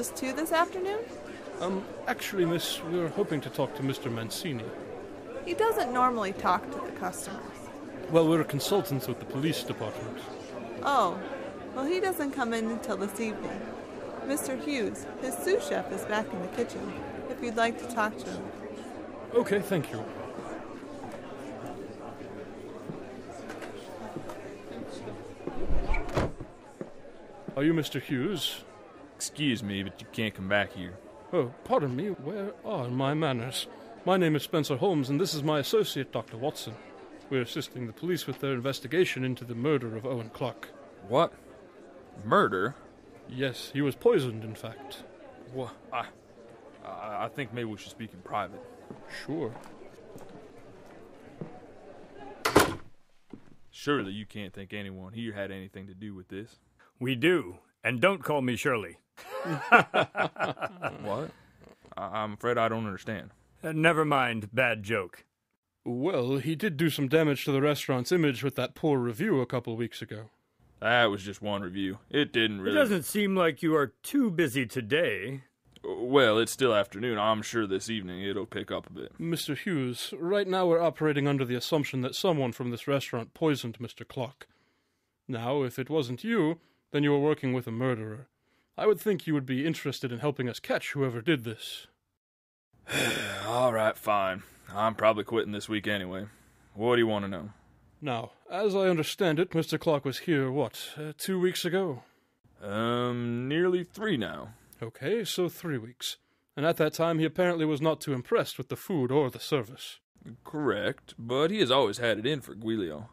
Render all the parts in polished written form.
Just two this afternoon? Actually, miss, we were hoping to talk to Mr. Mancini. He doesn't normally talk to the customers. Well, we're consultants with the police department. Oh, well, he doesn't come in until this evening. Mr. Hughes, his sous chef, is back in the kitchen, if you'd like to talk to him. Okay, thank you. Are you Mr. Hughes? Excuse me, but you can't come back here. Oh, pardon me, where are my manners? My name is Spencer Holmes, and this is my associate, Dr. Watson. We're assisting the police with their investigation into the murder of Owen Clark. What? Murder? Yes, he was poisoned, in fact. What? I think maybe we should speak in private. Sure. Surely you can't think anyone here had anything to do with this. We do, and don't call me Shirley. What? I'm afraid I don't understand. Never mind, bad joke. Well, he did do some damage to the restaurant's image with that poor review a couple weeks ago. That was just one review. It didn't really... It doesn't seem like you are too busy today. Well, it's still afternoon. I'm sure this evening it'll pick up a bit. Mr. Hughes, right now we're operating under the assumption that someone from this restaurant poisoned Mr. Clark. Now, if it wasn't you, then you were working with a murderer. I would think you would be interested in helping us catch whoever did this. All right, fine. I'm probably quitting this week anyway. What do you want to know? Now, as I understand it, Mr. Clark was here, 2 weeks ago? Nearly 3 now. Okay, so 3 weeks. And at that time, he apparently was not too impressed with the food or the service. Correct, but he has always had it in for Guilio.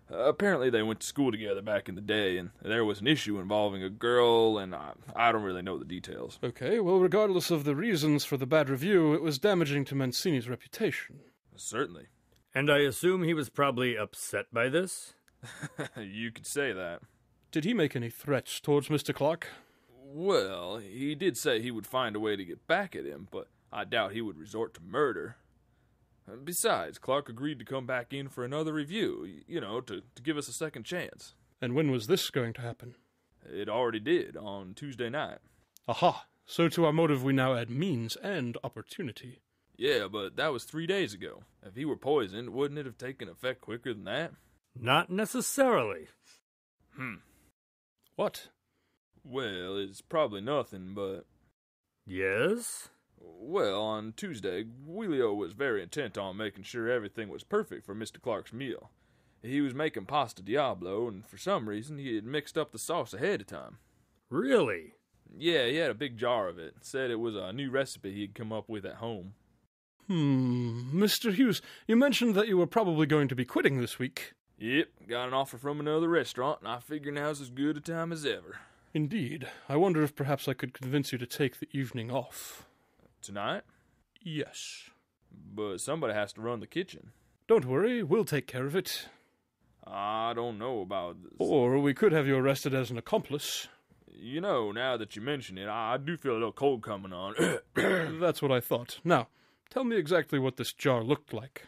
Apparently they went to school together back in the day, and there was an issue involving a girl, and I don't really know the details. Okay, well, regardless of the reasons for the bad review, it was damaging to Mancini's reputation. Certainly. And I assume he was probably upset by this? You could say that. Did he make any threats towards Mr. Clark? Well, he did say he would find a way to get back at him, but I doubt he would resort to murder. Besides, Clark agreed to come back in for another review, to give us a second chance. And when was this going to happen? It already did, on Tuesday night. Aha! So to our motive we now add means and opportunity. Yeah, but that was 3 days ago. If he were poisoned, wouldn't it have taken effect quicker than that? Not necessarily. What? Well, it's probably nothing, but... Yes? Well, on Tuesday, Guilio was very intent on making sure everything was perfect for Mr. Clark's meal. He was making pasta Diablo, and for some reason he had mixed up the sauce ahead of time. Really? Yeah, he had a big jar of it. Said it was a new recipe he'd come up with at home. Mr. Hughes, you mentioned that you were probably going to be quitting this week. Yep, got an offer from another restaurant, and I figure now's as good a time as ever. Indeed. I wonder if perhaps I could convince you to take the evening off. Tonight? Yes. But somebody has to run the kitchen. Don't worry, we'll take care of it. I don't know about this. Or we could have you arrested as an accomplice. Now that you mention it, I do feel a little cold coming on. That's what I thought. Now, tell me exactly what this jar looked like.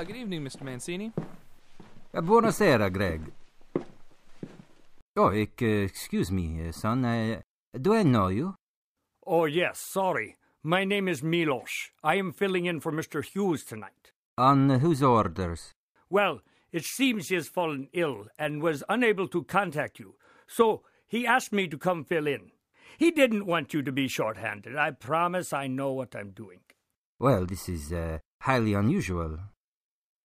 Good evening, Mr. Mancini. Buonasera, Greg. Oh, excuse me, son. Do I know you? Oh, yes, sorry. My name is Milos. I am filling in for Mr. Hughes tonight. On whose orders? Well, it seems he has fallen ill and was unable to contact you, so he asked me to come fill in. He didn't want you to be short-handed. I promise I know what I'm doing. Well, this is highly unusual.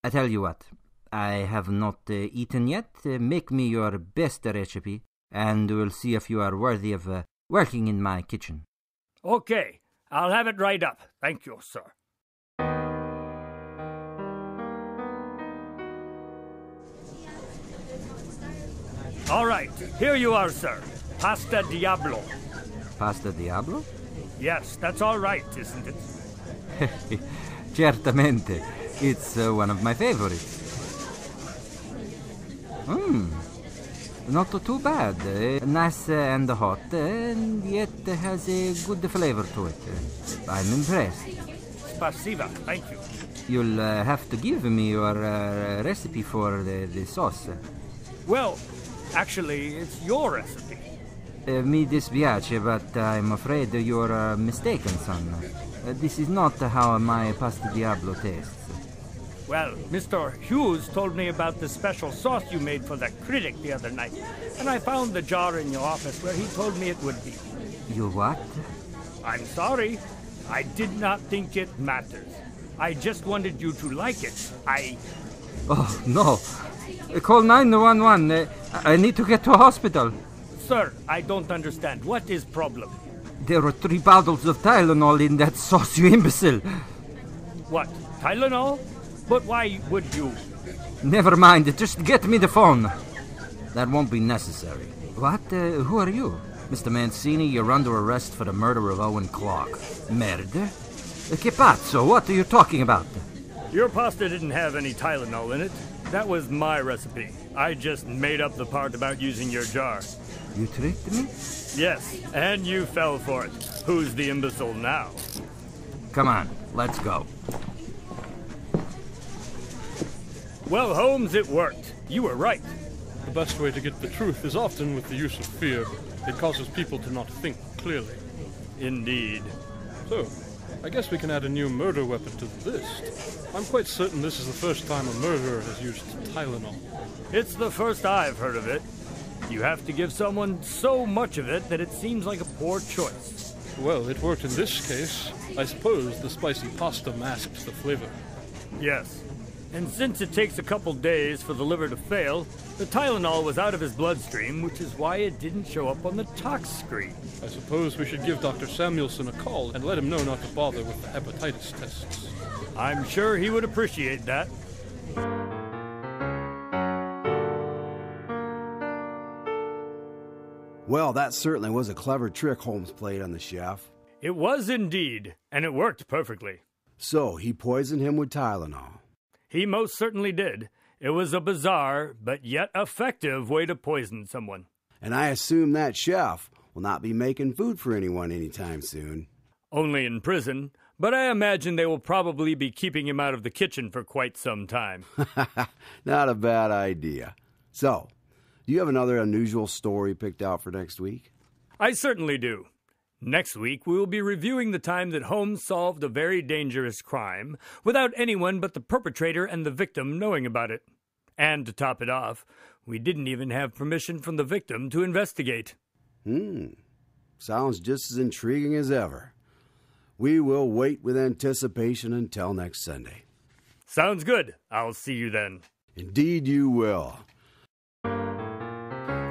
I tell you what, I have not eaten yet. Make me your best recipe, and we'll see if you are worthy of working in my kitchen. Okay, I'll have it right up. Thank you, sir. All right, here you are, sir. Pasta Diablo. Pasta Diablo? Yes, that's all right, isn't it? Certamente. It's one of my favorites. Not too bad. Nice and hot, and yet has a good flavor to it. I'm impressed. spasiba. Thank you. You'll have to give me your recipe for the sauce. Well, actually, it's your recipe. Mi dispiace, but I'm afraid you're mistaken, son. This is not how my pasta diablo tastes. Well, Mr. Hughes told me about the special sauce you made for the critic the other night, and I found the jar in your office where he told me it would be. You what? I'm sorry. I did not think it matters. I just wanted you to like it. Oh, no. Call 911. I need to get to a hospital. Sir, I don't understand. What is problem? There were 3 bottles of Tylenol in that sauce, you imbecile. What? Tylenol? But why would you? Never mind. Just get me the phone. That won't be necessary. What? Who are you? Mr. Mancini, you're under arrest for the murder of Owen Clark. Murder? Che pazzo? What are you talking about? Your pasta didn't have any Tylenol in it. That was my recipe. I just made up the part about using your jar. You tricked me? Yes, and you fell for it. Who's the imbecile now? Come on, let's go. Well, Holmes, it worked. You were right. The best way to get the truth is often with the use of fear. It causes people to not think clearly. Indeed. So, I guess we can add a new murder weapon to the list. I'm quite certain this is the first time a murderer has used Tylenol. It's the first I've heard of it. You have to give someone so much of it that it seems like a poor choice. Well, it worked in this case. I suppose the spicy pasta masks the flavor. Yes. And since it takes a couple days for the liver to fail, the Tylenol was out of his bloodstream, which is why it didn't show up on the tox screen. I suppose we should give Dr. Samuelson a call and let him know not to bother with the hepatitis tests. I'm sure he would appreciate that. Well, that certainly was a clever trick Holmes played on the chef. It was indeed, and it worked perfectly. So, he poisoned him with Tylenol. He most certainly did. It was a bizarre, but yet effective way to poison someone. And I assume that chef will not be making food for anyone anytime soon. Only in prison, but I imagine they will probably be keeping him out of the kitchen for quite some time. Not a bad idea. So, do you have another unusual story picked out for next week? I certainly do. Next week, we will be reviewing the time that Holmes solved a very dangerous crime without anyone but the perpetrator and the victim knowing about it. And to top it off, we didn't even have permission from the victim to investigate. Sounds just as intriguing as ever. We will wait with anticipation until next Sunday. Sounds good. I'll see you then. Indeed you will.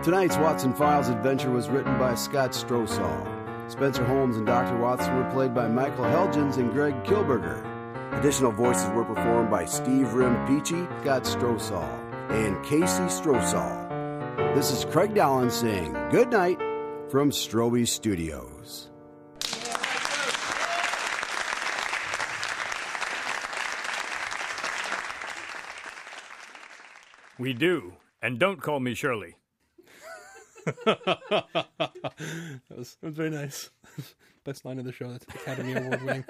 Tonight's Watson Files adventure was written by Scott Strosahl. Spencer Holmes and Dr. Watson were played by Michael Helgens and Greg Kilberger. Additional voices were performed by Steve Rimpici, Scott Strosahl, and Casey Strosahl. This is Craig Dahlen saying good night from Strobe Studios. We do. And don't call me Shirley. That was very nice. Best line of the show. That's Academy Award winning.